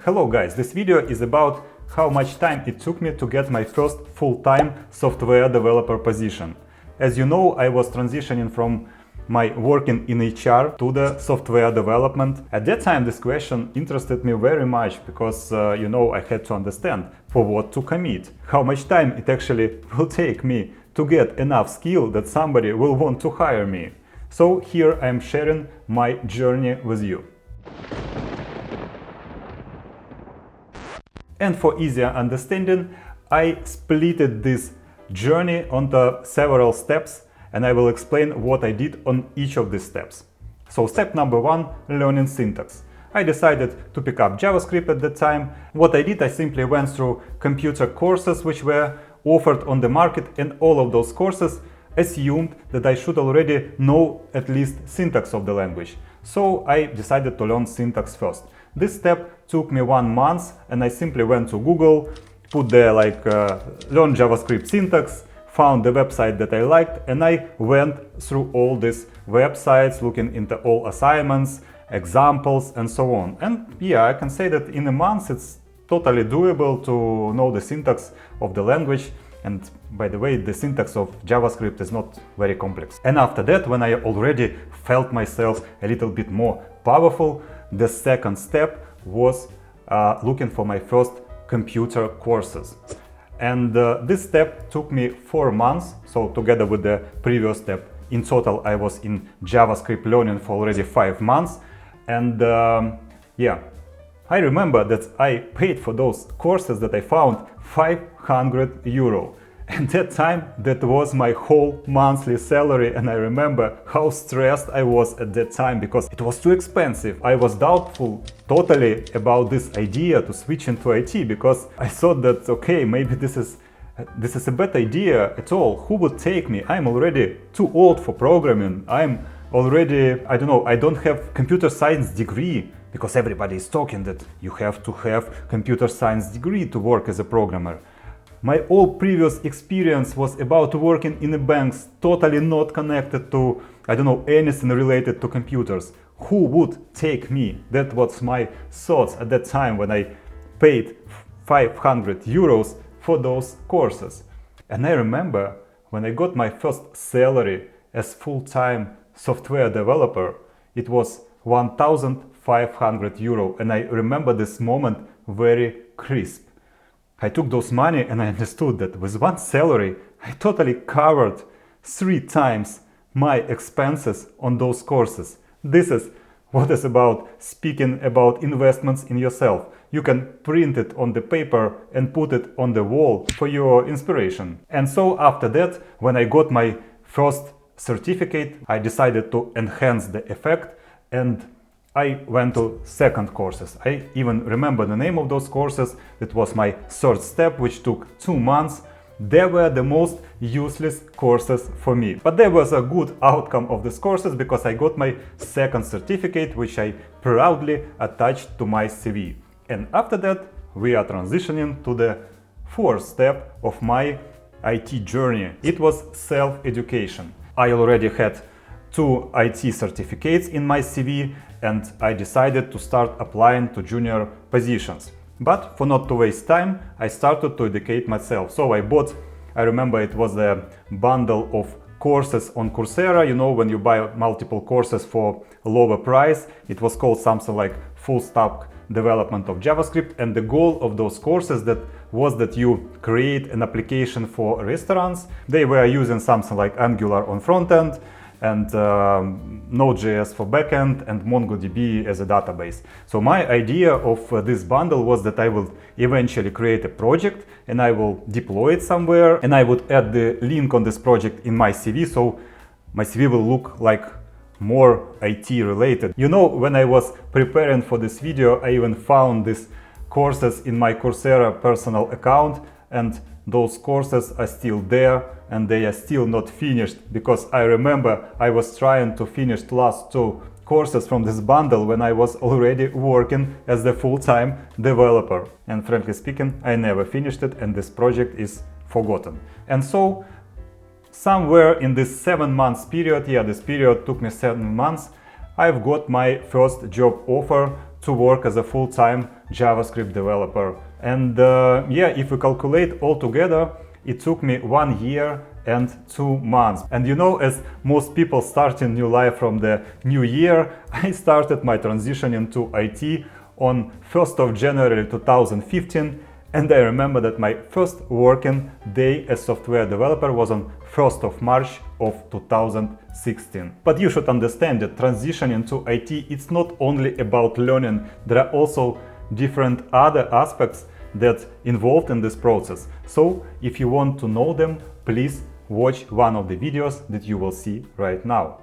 Hello guys, this video is about how much time it took me to get my first full-time software developer position. As you know, I was transitioning from my working in HR to the software development. At that time, this question interested me very much because, I had to understand for what to commit, how much time it actually will take me to get enough skill that somebody will want to hire me. So here I am sharing my journey with you. And for easier understanding, I splitted this journey onto several steps, and I will explain what I did on each of these steps. So step number 1, learning syntax. I decided to pick up JavaScript at that time. What I did, I simply went through computer courses which were offered on the market, and all of those courses assumed that I should already know at least syntax of the language. So I decided to learn syntax first. This step took me 1 month, and I simply went to Google, put there learn JavaScript syntax, found the website that I liked, and I went through all these websites, looking into all assignments, examples, and so on. And yeah, I can say that in a month it's totally doable to know the syntax of the language. And by the way, the syntax of JavaScript is not very complex. And after that, when I already felt myself a little bit more powerful, the second step was looking for my first computer courses. And this step took me 4 months, so together with the previous step, in total I was in JavaScript learning for already 5 months. And I remember that I paid for those courses that I found 500 euro. And that time, that was my whole monthly salary, and I remember how stressed I was at that time because it was too expensive. I was doubtful totally about this idea to switch into IT because I thought that, okay, maybe this is a bad idea at all. Who would take me? I'm already too old for programming. I'm already, I don't have computer science degree, because everybody is talking that you have to have computer science degree to work as a programmer. My all previous experience was about working in a banks, totally not connected to, anything related to computers. Who would take me? That was my thoughts at that time when I paid 500 euros for those courses. And I remember when I got my first salary as full-time software developer, it was 1,500 euro, and I remember this moment very crisp. I took those money and I understood that with one salary, I totally covered 3 times my expenses on those courses. This is what is about speaking about investments in yourself. You can print it on the paper and put it on the wall for your inspiration. And so after that, when I got my first certificate, I decided to enhance the effect, and I went to second courses. I even remember the name of those courses. It was my third step, which took 2 months. They were the most useless courses for me. But there was a good outcome of these courses because I got my second certificate, which I proudly attached to my CV. And after that, we are transitioning to the fourth step of my IT journey. It was self-education. I already had 2 IT certificates in my CV, and I decided to start applying to junior positions. But for not to waste time, I started to educate myself. So I remember it was a bundle of courses on Coursera. When you buy multiple courses for a lower price, it was called something like full stack development of JavaScript. And the goal of those courses was that you create an application for restaurants. They were using something like Angular on front end, and Node.js for backend, and MongoDB as a database. So my idea of this bundle was that I will eventually create a project and I will deploy it somewhere, and I would add the link on this project in my CV, so my CV will look like more IT related. When I was preparing for this video, I even found these courses in my Coursera personal account, and those courses are still there, and they are still not finished, because I remember I was trying to finish the last 2 courses from this bundle when I was already working as the full-time developer. And frankly speaking, I never finished it, and this project is forgotten. And so somewhere in this 7 months period, this period took me 7 months, I've got my first job offer to work as a full-time JavaScript developer. And yeah, if we calculate all together, it took me 1 year and 2 months. And you know, as most people starting new life from the new year, I started my transition into IT on 1st of January 2015. And I remember that my first working day as software developer was on 1st of March of 2016. But you should understand that transition into IT, it's not only about learning, there are also different other aspects that involved in this process. So if you want to know them, please watch one of the videos that you will see right now.